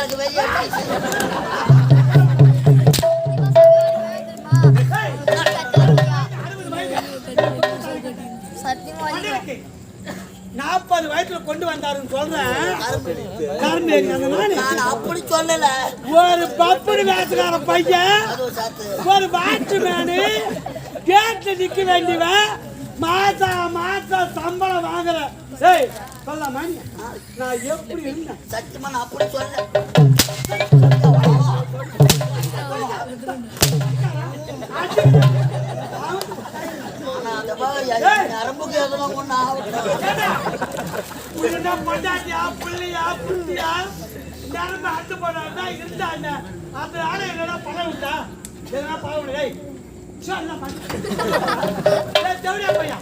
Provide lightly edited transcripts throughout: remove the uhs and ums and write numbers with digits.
எனக்கு வெளியே சத்தியமா 40 வயசுல கொண்டு வந்தாருன்னு சொல்றேன். நான் அப்படி சொல்லல. ஒரு பப்புனு வேசுக்கார பையன், ஒரு வாட்ச்மேனு கேட்ல நிக்க வேண்டியவன், மாசம் சம்பளம் வாங்குற. ஏய் சொல்லலாமா? நான் எப்படி இருந்தேன்? சத்தியமா நான் அப்படி சொல்ல. நரம்புக்கு எதுவும் ஒண்ணு பொண்டாட்டியா பிள்ளையா புத்தியா நரம்பு அட்டு போனா இருந்தாங்க. அந்த ஆளை என்னடா பணம் விட்டா எதனா பணம் விடு. தேவையா பையா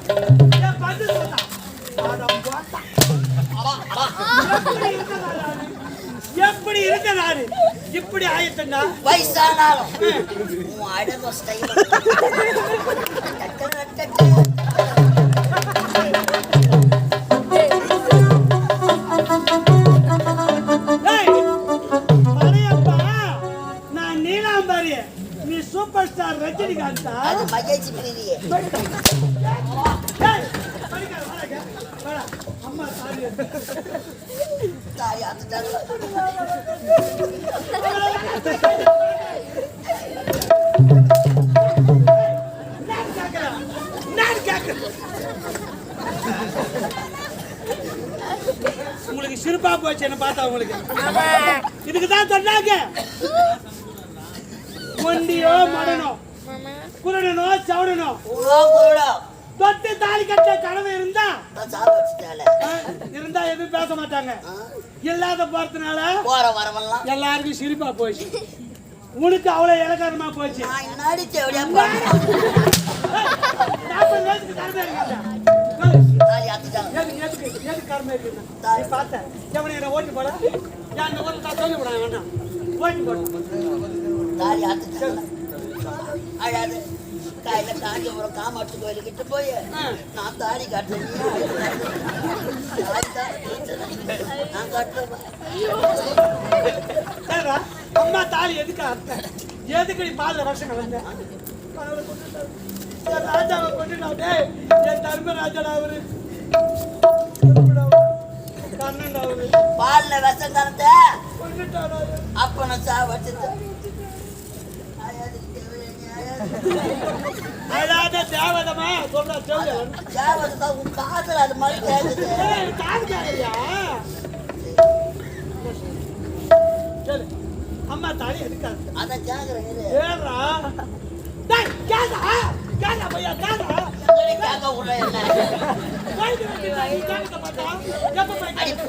என் பந்து சொன்னா எப்படி இருக்க நாடு இப்படி ஆயிட்டா வயசானாலும் அடங்க ஸ்டைல் நான் நீலாம்பரி, நீ சூப்பர் ஸ்டார் ரஜினிகாந்தா? அது மகேஷ் பிரியே. அம்மா சாரி தாய் அதுதான் உங்களுக்கு சிரிப்பா போச்சு என்ன பார்த்தா. உங்களுக்கு இதுக்குதான் சொன்னாங்க, கொண்டியோ மடனோ குருடனோ சவுடனோ தொட்டு தாலி கட்ட கனவு இருந்தா எதுவும் பேச மாட்டாங்க. இல்லாத போறதுனால போற வரவெல்லாம் எல்லாருக்கும் சிரிப்பா போச்சு. உனக்கு அவ்வளவு இலக்காரமா போச்சு. ஓட்டு போட ஓட்டு போட அழாது காயில காஞ்சிபுரம் காமாட்சி கோயிலுக்கிட்டு போய் நான் தாலி கட்டுறேன். நான் கட்டுறேன். அம்மா தாலி எதுக்கு அர்த்தம்? எதுக்கு நீ பால் வருஷம் கலந்த? ராஜாவை கொண்டுட்டா என் தர்மராஜன் அவரு கண்ணன் அவரு பால்ல விஷம் கலந்த அப்ப நான் சா வச்சுட்டேன். அழாத தேவதமா சொல்ற தேவதான் உன் காதல் அது மாதிரி கேக்குது. அம்மா தாலி எதுக்கு அதான் கேக்குறேன்.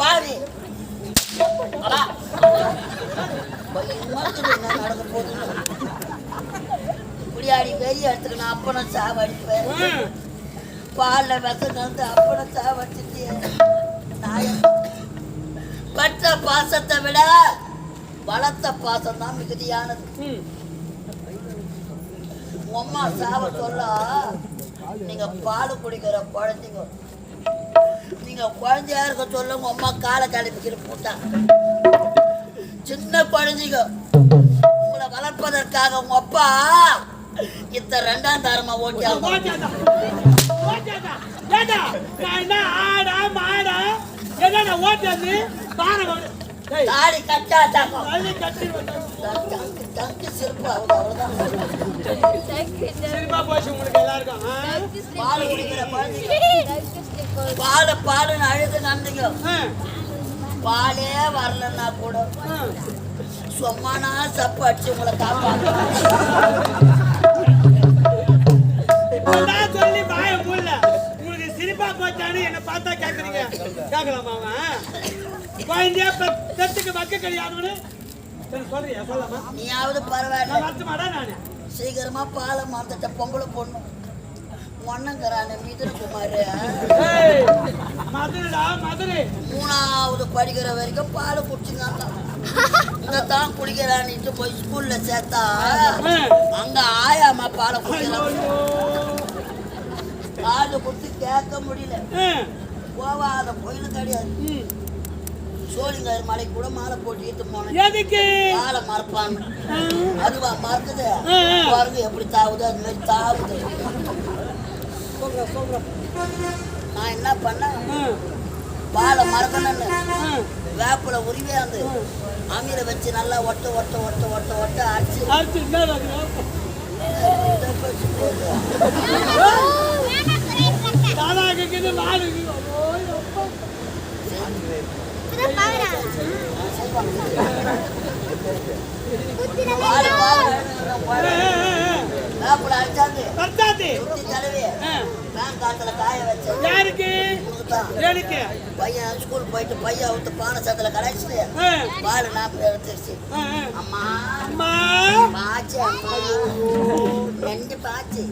பாரு நடக்க போது இப்படியாடி பெரிய இடத்துக்கு நான் அப்பனை சாவடிப்பேன். பால்ல விஷம் கலந்து அப்பனை சாவடிச்சுட்டு பற்ற பாசத்தை விட பலத்த பாசம் தான் மிகுதியானது. அம்மா சாவ சொல்ல நீங்க பால் குடிக்கிற குழந்தைங்க, நீங்க குழந்தையா இருக்க சொல்ல உங்க அம்மா காலை கிளப்பிக்கிற போட்டா சின்ன குழந்தைங்க உங்களை வளர்ப்பதற்காக உங்க அப்பா இத்த 2ஆம் தாரமா ஓட்டியா தாடி கட்டா சிறப்பு பாலுன்னு அழுது நந்தீங்க. பாலே வரலன்னா கூட சும்மானா சப்பு அடிச்சு உங்களை காப்பாங்க சொல்லி பாய முடியல. உங்களுக்கு சிரிப்பா போச்சானு என்ன பார்த்தா கேக்குறீங்க. கேட்கலாமா? குழந்தைய பெத்துக்கு வக்க கிடையாதுன்னு சொல்றியா? சொல்லலாமா? நீயாவது பரவாயில்ல வருத்தமாடா. நானு சீக்கிரமா பாலை மாத்தட்ட பொம்பளை பொண்ணு ஒன்னங்கிறான மிதுனகுமாரு மதுரைடா மதுரை 3ஆவது படிக்கிற வரைக்கும் பாலை குடிச்சுங்க. இங்கதான் குடிக்கிறான்னு போய் ஸ்கூல்ல சேர்த்தா அங்க ஆயாமா பாலை குடிக்கலாம். காது குடிச்சு கேட்க முடியல. போவாத கோயிலும் கிடையாது. சோழிங்கர் மலைக்கு கூட மாலை போட்டு போனேன். எதுக்கு? மாலை மறப்பான்னு. அதுவா மறக்குது? பாருங்க எப்படி தாவுது, அது மாதிரி தாவுது. நான் என்ன பண்ணேன், பாலை மறக்கணும்னு வேப்பில உருவே அந்த அமீரை வச்சு நல்லா ஒட்ட ஒட்ட ஒட்ட ஒட்ட ஒட்ட அடிச்சு வேப்பில அடிச்சாந்து தலைவி காத்துல காய வச்சேன். யாருக்கு? எனக்கு பையன் ஸ்கூல் போயிட்டு பையன் அவுத்து பானை சத்துல கடைச்சிட்டு பால் நாற்பது எடுத்துருச்சு. அம்மா அம்மா பாச்சு, அம்மா ரெண்டு பாச்சு.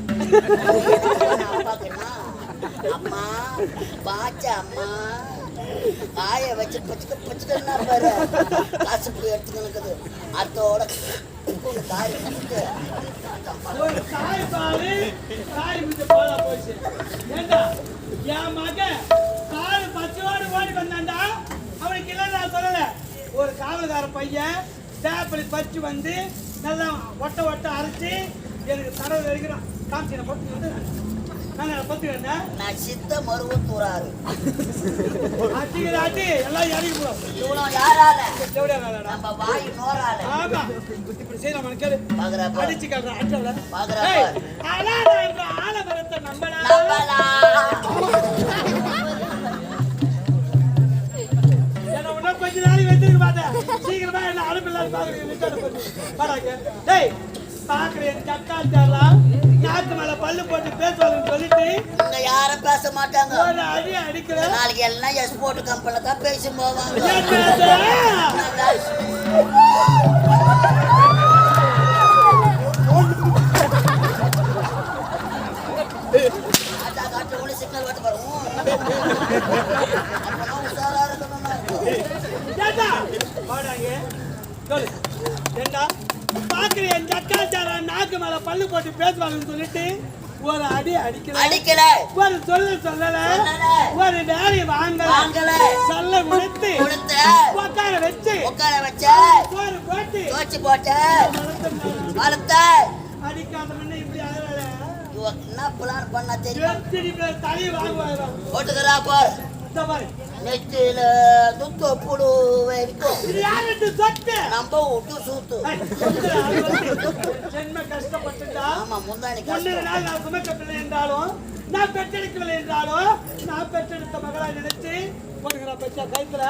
அப்பாக்குன்னா அம்மா பாச்சு, அம்மா காய வச்சு பச்சுக்க பச்சுக்கன்னா பாரு. காசு போய் எடுத்துக்கணுக்குது அத்தோட காய் ஒரு காய் பாரு காய் மிச்ச போல போச்சு. ஏண்டா என் மகன் கால் பச்சோடு ஓடி வந்தாண்டா, அவனுக்கு இல்லை நான் சொல்லல. ஒரு காவல்கார பையன் டேப்பிளி பச்சு வந்து நல்லா ஒட்ட ஒட்ட அரைச்சி எனக்கு தடவை வரைக்கும் காமிச்சு பத்து வந்து நான் பத்து வேண்டேன். நான் சித்த மருவத்தூராரு அட்டிக்கிறாட்டி எல்லாம் இறங்கி போடும். இவ்வளோ யாரால செவடியா நம்ம வாய் நோரால. ஆமா இப்படி செய்யலாம் கேளு. அடிச்சு கேள்றான் அடிச்சவள ஆலமரத்தை நம்பலாம். என்ன உன்ன கொஞ்ச நாளைக்கு வச்சிருக்க மாட்டேன். சீக்கிரமா என்ன அனுப்பிடலாம் பாருங்க. டேய் பாக்குறேன் சக்காச்சாரலாம் நாக்கு மேல பல்லு போட்டு பேசுவாங்கன்னு சொல்லிட்டு இங்க யாரும் பேச மாட்டாங்க. ஒரு அடி அடிக்கிறேன். நாளைக்கு எல்லாம் எக்ஸ்போர்ட் கம்பெனில தான் பேசி போவாங்க. சிக்னல் வட்டு பாருங்க. உஷாரா இருக்கணும். பாக்குறேன் சக்காச்சார நாக்கு மேல பல்லு போட்டு பேசுவாங்கன்னு சொல்லிட்டு ஒரு அடி அடிக்கல. ஒரு சொல்லல ஒரு வேலையை வாங்கல சொல்ல கொடுத்து உட்கார வச்சு ஒரு போட்டு அடிக்காத இப்படி என்ன பிளான் பண்ணா தெரியும்? தலையை வாங்குவாங்க போட்டுக்கிறா பாரு. நெத்தியில துத்து புழு இருக்கும். நம்ம விட்டு சூத்து. ஆமா முந்தானி நான் சுமக்கவில்லை என்றாலும் நான் பெற்றெடுக்கவில்லை என்றாலும் நான் பெற்றெடுத்த மகளா நினைச்சு போட்டுக்கிற பச்சா கைத்துல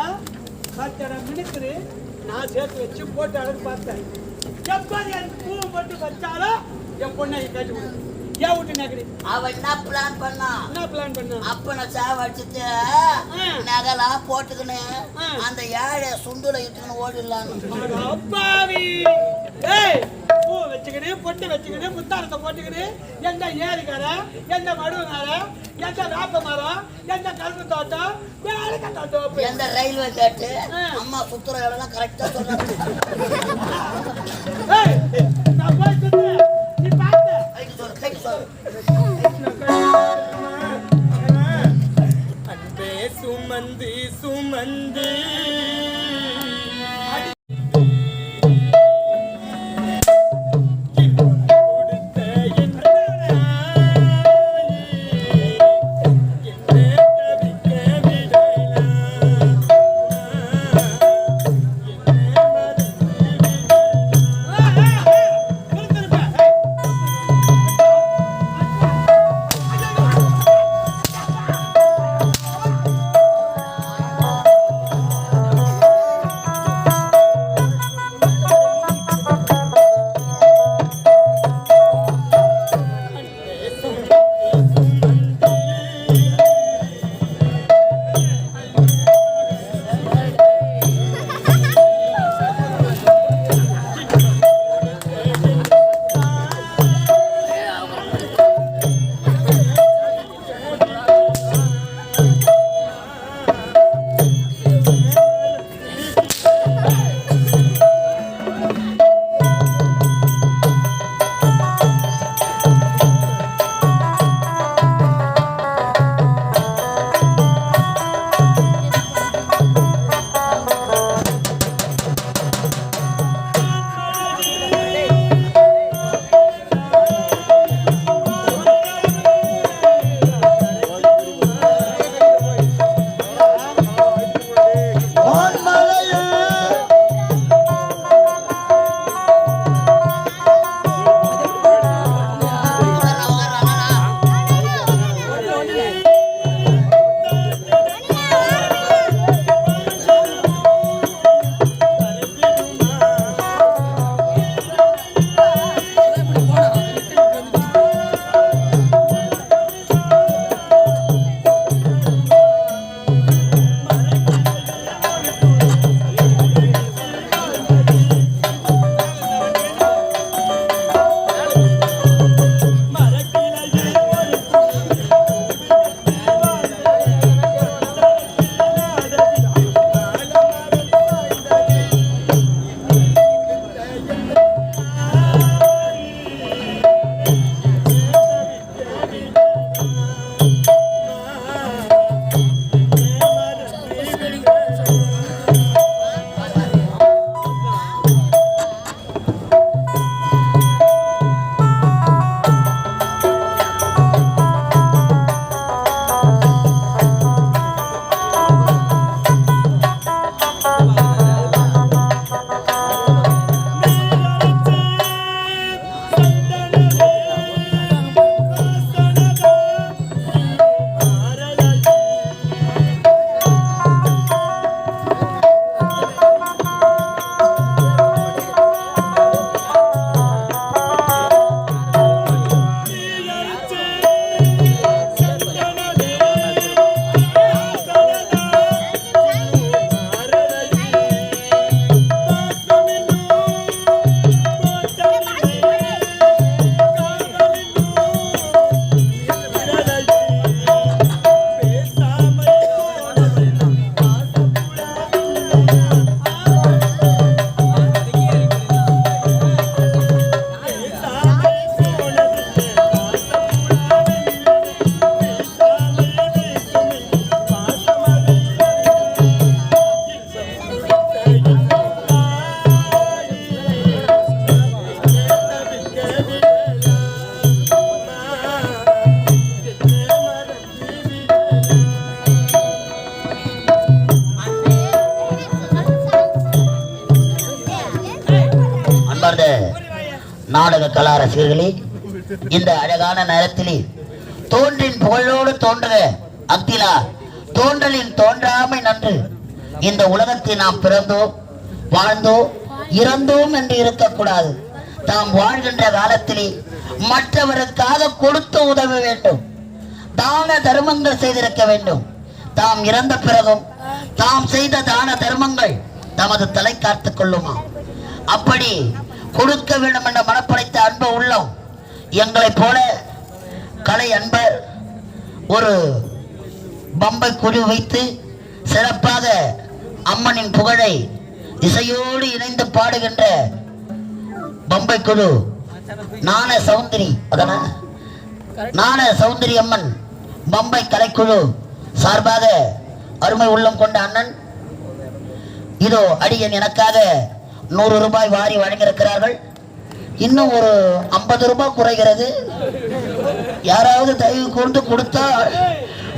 பச்சை மினுக்குது நான் சேர்த்து வச்சு போட்டு அழகு பார்த்தேன். எப்போது என் பூ போட்டு வச்சாலும் என் பொண்ணை கட்டி கொடுத்து ஏன் விட்டு நகரி. அவன் என்ன பிளான் பண்ணா? அப்ப நான் சாவடிச்சுட்டு நகலாம் போட்டுக்கின்னு அந்த ஏழை சுண்டுல இட்டுக்கின்னு ஓடிடலான்னு. பூ வச்சுக்கிட்டு பொட்டு வச்சுக்கிட்டு முத்தாரத்தை போட்டுக்கிட்டு எந்த ஏரிக்கார எந்த மடுவனார எந்த வேப்ப மரம் எந்த கரும்பு தோட்டம் தோட்டம் எந்த ரயில்வே கேட்டு அம்மா சுத்துற இடம்லாம் கரெக்டா சொன்னாங்க. நான் போய் சுத்து நீ பார்த்த அன்பே சுமந்து சுமந்து நாடக கலா ரசிகர்களே, இந்த அழகான நேரத்திலே தோன்றின் புகழோடு தோன்ற அத்திலா தோன்றலின் தோன்றாமை நன்று. இந்த உலகத்தில் நாம் பிறந்தோம், வாழ்ந்தோம், இறந்தோம் என்று இருக்கக்கூடாது. தாம் வாழ்கின்ற காலத்திலே மற்றவருக்காக கொடுத்து உதவ வேண்டும், தான தர்மங்கள் செய்திருக்க வேண்டும். தாம் இறந்த பிறகும் தாம் செய்த தான தர்மங்கள் தமது தலை காத்துக் கொள்ளுமா? அப்படி கொடுக்க வேண்டும் என்ற மனப்படைத்த அன்பு உள்ளம் எங்களைப் போல கலை அன்பர் ஒரு பம்பை குழு வைத்து சிறப்பாக அம்மனின் புகழை இசையோடு இணைந்து பாடுகின்ற பம்பை குழு நாண சௌந்தரி, அதன நாண சௌந்தரி அம்மன் பம்பை கலைக்குழு சார்பாக அருமை உள்ளம் கொண்ட அண்ணன் இதோ அடியன் எனக்காக 100 ரூபாய் வாரி வழங்கியிருக்கிறார்கள். இன்னும் ஒரு 50 ரூபாய் குறைகிறது. யாராவது தயவு கொண்டு கொடுத்தா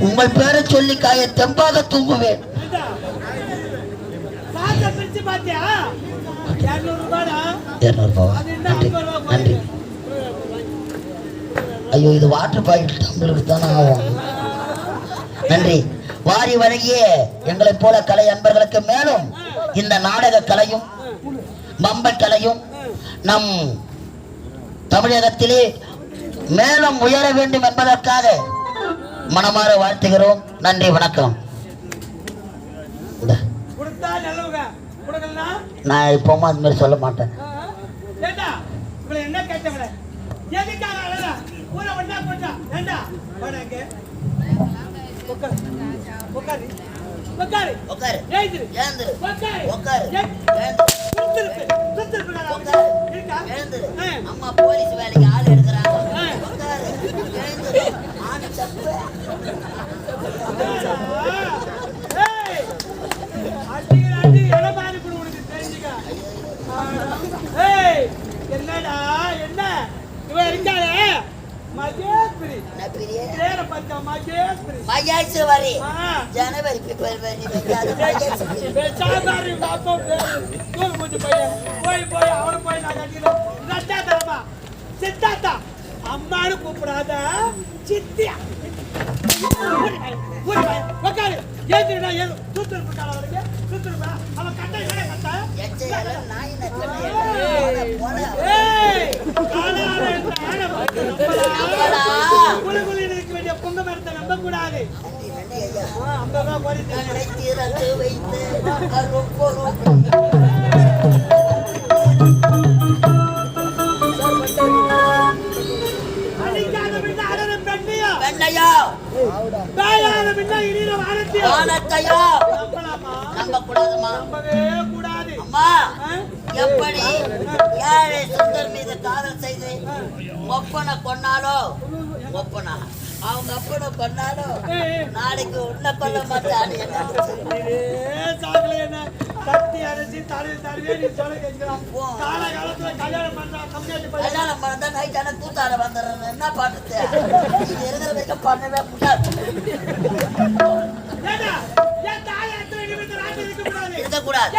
உங்கள் பேரை சொல்லி காய தெம்பாக தூங்குவேன். நன்றி. ஐயோ, இது வாட்டர் பாக்கெட் நம்மளுக்கு தானே ஆகும். நன்றி. வாரி வழங்கிய எங்களை போல கலை அன்பர்களுக்கு மேலும் இந்த நாடக கலையும் பம்பை கலையும் நம் தமிழகத்திலே மேலும் உயர வேண்டும் என்பதற்காக மனமாற வாழ்த்துகிறோம். நன்றி, வணக்கம். நான் இப்பவும் அது மாதிரி சொல்ல மாட்டேன். அம்மா போலீஸ் வேலைக்கு ஆள் எடுக்கிறாங்க. என்னடா என்ன இவன் இருக்காளே மகேஸ்வரி, மகேஸ்வரி ஜனவரி பிப்ரவரி போய் அவனை போய் நான் கட்டிக்கிறேன். சித்தாத்தா அம்மானு கூப்பிடாத சித்தியா உட்காரு. ஏந்திரா சுத்துருப்பா சுத்துருப்பா அவன் கட்டை கட்டா பொங்க மரத்தை நம்ப கூடாது. எப்படி ஏழை சுந்தர் மீது காதல் செய்து ஒப்பனை கொண்டாலோ ஒப்பனா அவங்க அப்பனை கொண்டாலோ நாளைக்கு உன்னை கொல்ல மாட்டான்னு என்ன தட்டி அரைச்சி தடவி தடவே நீ சொல்ல கேட்கிறான். காலகாலத்துல கல்யாணம் பண்ணா நைட் ஆனா கூத்தாட வந்துடுறேன். என்ன பாட்டு இருக்கிற வரைக்கும் பண்ணவே முடியாது. இருக்கக்கூடாது.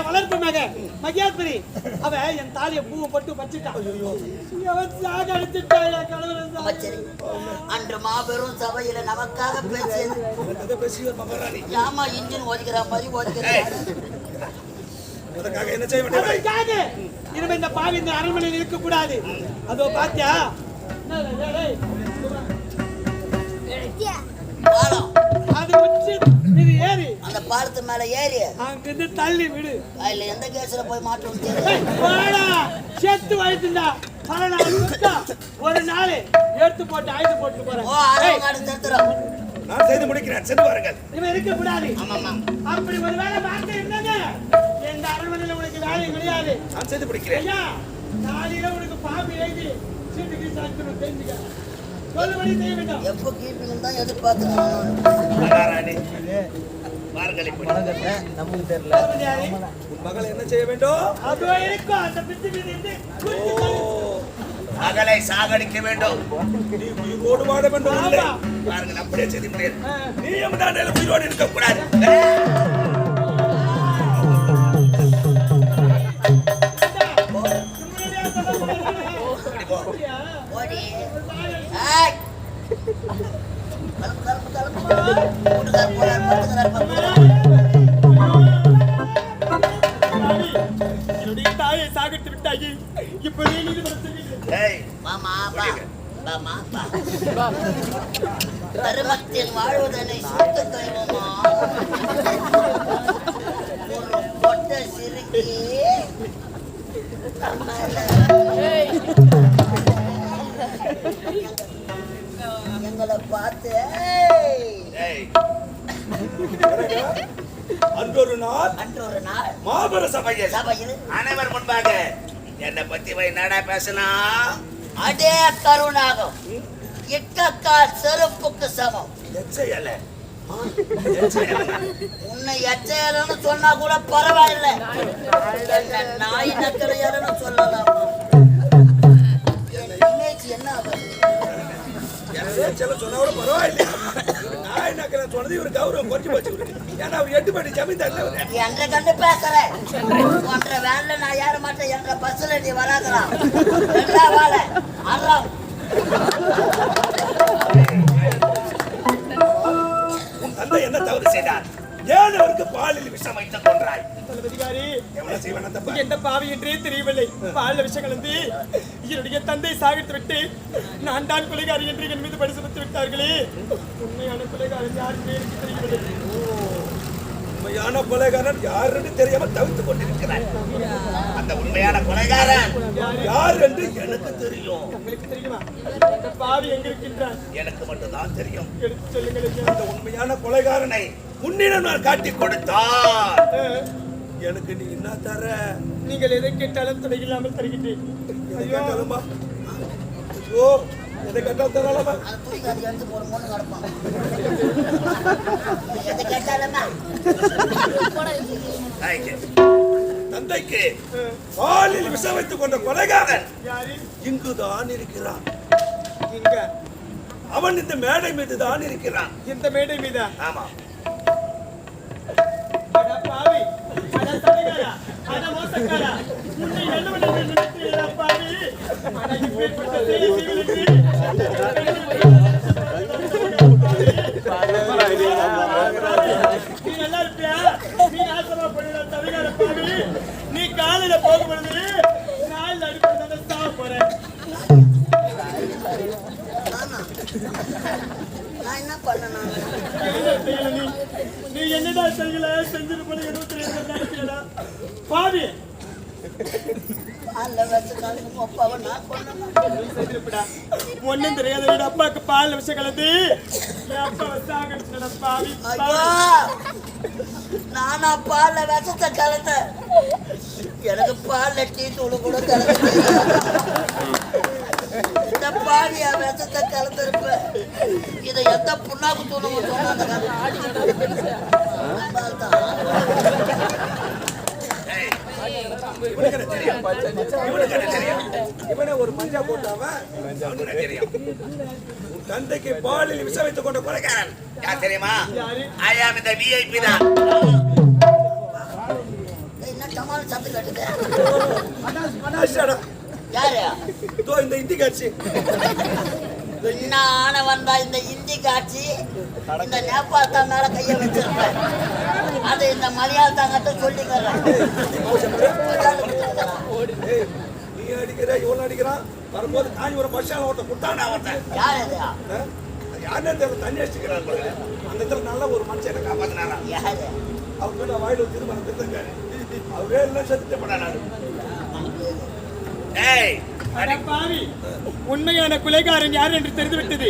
வளர்ப்பு மக மகேஸ்வரி அவ என் தாலிய பூவை பட்டு பச்சிட்டான். அன்று மாபெரும் சபையில நமக்காக பேசியது ஆமா இன்ஜின் ஓதிக்கிற மாதிரி ஓதிக்கிறாங்க. இனிமே இந்த பாவி இந்த அரண்மனையில் இருக்க கூடாது. அதோ பாத்தியா அது உச்சி இது ஏறி அந்த பாலத்து மேல ஏறி அங்கிருந்து தள்ளி விடு. அதுல எந்த கேஸ்ல போய் மாட்டோம் செத்து வயசுண்டா ஒரு நாள் எடுத்து போட்டு ஆயுத போட்டு போறேன். நான் செய்து முடிக்கிறேன். சென்று வாருங்கள். இவன் இருக்க கூடாது. அப்படி ஒரு வேலை பார்த்து இருந்தாங்க எங்க இந்த அரண்மனையில உனக்கு வேலை கிடையாது. நான் செய்து பிடிக்கிறேன். ஐயா, நாளையில உனக்கு பாம்பு எழுதி சீட்டுக்கு சாத்தணும் தெரிஞ்சுக்க. சொல்லுபடி செய்ய வேண்டும். எப்போ கீப்பிங் தான் எதிர்பார்த்து மகாராணி மார்கழி நமக்கு தெரியல. உன் மகள் என்ன செய்ய வேண்டும்? அதோ இருக்கும் அந்த பிச்சு மீது இருந்து குத்தி தள்ளி. மகளை சாகடிக்க வேண்டும். நீ உயிரோடு வாழ வேண்டும். இல்லை பாருங்கள், அப்படியே செய்து முடியாது. நீயும் தான் உயிரோடு இருக்க கூடாது. ஓடி ஏய் கலப்பு கலப்பு கூட்டுக்கார போறார் பத்துக்கிறார் என்னுடைய தாயை சாகடித்து விட்டாயி. இப்ப நீ ஏய் மாமா பா மாமா பா தர்மத்தில் வாழ்வதனை சுத்த தெய்வமா ஒரு பொட்ட சிறுக்கி எங்களை பார்த்து அன்றொரு நாள் அன்றொரு நாள் மாபெரும் சபையில் சபையில் அனைவர் முன்பாக என்னை பத்தி போய் என்னடா பேசினா அதே கருணாகம் எட்டக்கால் செருப்புக்கு சமம் எச்சையல்ல உன்னை எச்சையலன்னு சொன்னா கூட பரவாயில்லை. நாய் நக்கலையாலன்னு சொல்லலாம். இமேஜ் என்ன ஆகுது? சொன்னா கூட பரவாயில்லை. நாய் நக்கல சொன்னது இவரு கௌரவம் குறைஞ்சு போச்சு. ஏன்னா அவர் 8 படி ஜமீன்தார் என்ற கண்டு பேசுறேன். ஒன்ற வேன்ல நான் ஏற மாட்டேன். என்ற பஸ்ல நீ வராங்களாம். எல்லா வேலை அறம் உன் தந்தை என்ன தவறு செய்தார்? ஏன் அவருக்கு பாலில் விஷம் வைத்துக் கொன்றாய்? அதிகாரி எவ்வளவு செய்வன தப்பா? எந்த பாவி என்றே தெரியவில்லை. பால் விஷயம் கலந்து என்னுடைய தந்தை சாகித்து விட்டு நான் தான் கொலைகாரி என்று என் மீது படி சுமத்தி விட்டார்களே. உண்மையான கொலைகாரன் யாருமே எனக்கு தெரியவில்லை. உண்மையான கொலைகாரன் யாருன்னு தெரியாம தவித்துக் கொண்டிருக்கிறார். அந்த உண்மையான கொலைகாரன் யார் என்று எனக்கு தெரியும். உங்களுக்கு தெரியுமா? அந்த பாவி எங்க இருக்கின்றான்? எனக்கு மட்டும்தான் தெரியும். எடுத்து சொல்லுங்கள் ஐயா. அந்த உண்மையான கொலைகாரனை உன்னிடம் நான் காட்டி கொடுத்தான். எனக்கு நீ என்ன தர? நீங்கள் எதை கேட்டாலும் துணை இல்லாமல் தருகின்றேன். எதை கேட்டாலுமா? ஐயோ, எதை கேட்டாலும் தரலாமா? அந்த தூக்காதி எடுத்து ஒரு மூணு கிடப்பான். எதை கேட்டாலுமா தந்தைக்கு பாலில் விஷம் வைத்துக் கொண்ட கொலைகாரன் யாரு? இங்குதான் இருக்கிறான். இங்க அவன் இந்த மேடை மீது தான் இருக்கிறான். இந்த மேடை மீதா? ஆமா. அட பாவி, அட சதிகாரா, அட மோசக்காரா, உன்னை நல்லவன் என்று நினைக்கிறீரா பாவி? அட இப்பேற்பட்ட செய்தி செய்வதற்கு நீ நல்லா இருப்பியா? நீ நாசமா போடுற சதிகார பாவி. நீ காலையில போகும்பொழுது நாள் அடிப்படை சாவ போறேன். நான் என்ன பண்ணணும்? நீ என்னடா செய்யல செஞ்சிரு போல 22 நினைக்கிறடா பாவி. பால்ல வச்சு கலந்து அப்பாவை நான் பண்ணணும். ஒன்னும் தெரியாத அப்பாவுக்கு பால் விஷயம் கலந்து என் அப்பாவை சாகடிச்சடா பாவி. ஐயோ, நானா பால்ல விஷத்தை கலந்தேன். எனக்கு பால்ல டீ தூள் கூட கலந்து இந்த பாவியா விஷத்தை கலந்துருப்ப. இதை எந்த புண்ணாக்கு தூணு சொன்னாங்க. இவனே ஒரு மஞ்சா போட்டாவன் தெரியும். உன் தந்தைக்கு பாலில் விஷம் வைத்துக் கொண்ட கொலைகாரன் யார் தெரியுமா? ஆயாம் இந்த விஐபி தான். என்ன டமால் சத்து கட்டுது? யாரு? இந்த இந்தி காட்சி நான வந்தா இந்த இந்தி காட்சி இந்த நேபாள் தான் மேல கைய வச்சிருப்பேன். அது இந்த மலையாள தாங்கிட்ட சொல்லிக்கிறேன். நீ அடிக்கிற இவன் அடிக்கிறான். வரும்போது காஞ்சி ஒரு பஸ்ஸால ஓட்ட குட்டானா ஒருத்தன். யார் அது? யாருன்னு தெரியல. தண்ணி அடிச்சுக்கிறான். அந்த இடத்துல நல்ல ஒரு மனுஷனை காப்பாத்தினாரா? யாரு? அவங்க போய் வாயில திருமணம் திருத்தங்காரு. அவரே எல்லாம் செத்துட்டு போனாரு. அட பாவி, உண்மையான கொலைகாரன் யார் என்று தெரிந்துவிட்டது.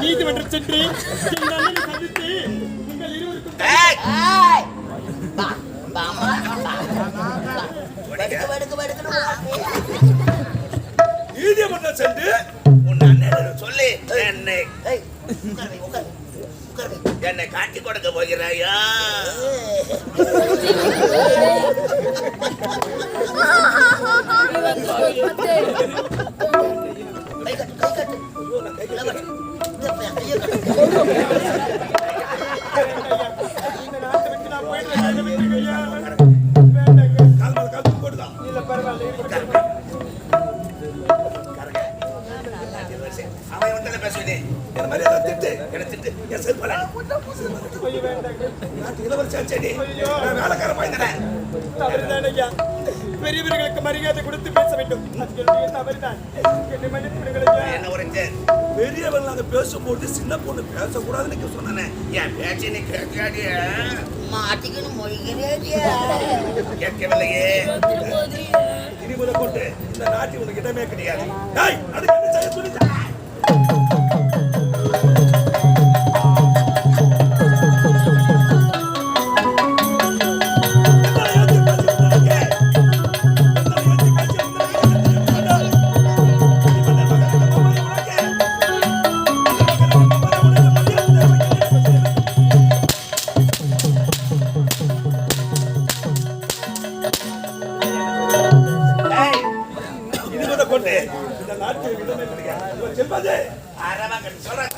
நீதிமன்றம் சென்று என் அண்ணனை சந்தித்து உங்கள் இருவருக்கும் ஏய்! பா, பாமா, பா. நீதிமன்றம் சென்று உன் அண்ணனிடம் சொல்லி என்னை ஏய், உட்காரு வை, உட்காரு உட்காரு வை. என்னை காட்டி கொடுக்க போகிறாயா? கை கட்டு, கை கட்டு. இளவரசி, இந்த பையன் கையை கட்டு. இந்த நாட்டை விட்டு நான் போயிடுறேன். கையை விட்டுருங்க ஐயா. கால் மேல கால் தூக்கி போட்டுதான். இல்ல பரவாயில்ல இருக்கட்டும். அவன் ஒன்றில் பேசுவேனே என்ன மாதிரி ஏதாவது திட்டு என்ன திட்டு என் செருப்பல ஐயோ வேண்டாங்க. நாட்டு இளவரசி செடி வேலைக்கார பாய்ந்தனேன் தவறுதான் ஐயா. பெரியவர்களுக்கு மரியாதை கொடுத்து பேச வேண்டும். அது என்னுடைய தவறுதான். என்னை மன்னித்து விடுங்கள் ஐயா. என்ன உரைச்சு பெரியவர்கள் நாங்க பேசும்போது சின்ன பொண்ணு பேசக்கூடாதுன்னு சொன்னேன். என் பேச்சை நீ கேட்காடிய மாட்டிக்கணும் மொழிகிறேடியா. கேட்கவில்லையே. இனி முதல் கொண்டு இந்த நாட்டில் உனக்கு இடமே கிடையாது. டேய், அதுக்கு என்ன செய்ய சொல்லி கொண்டு இந்த நாட்டில் இடமே கிடையாது. செல்வாதே அரவங்க சொல்றேன்.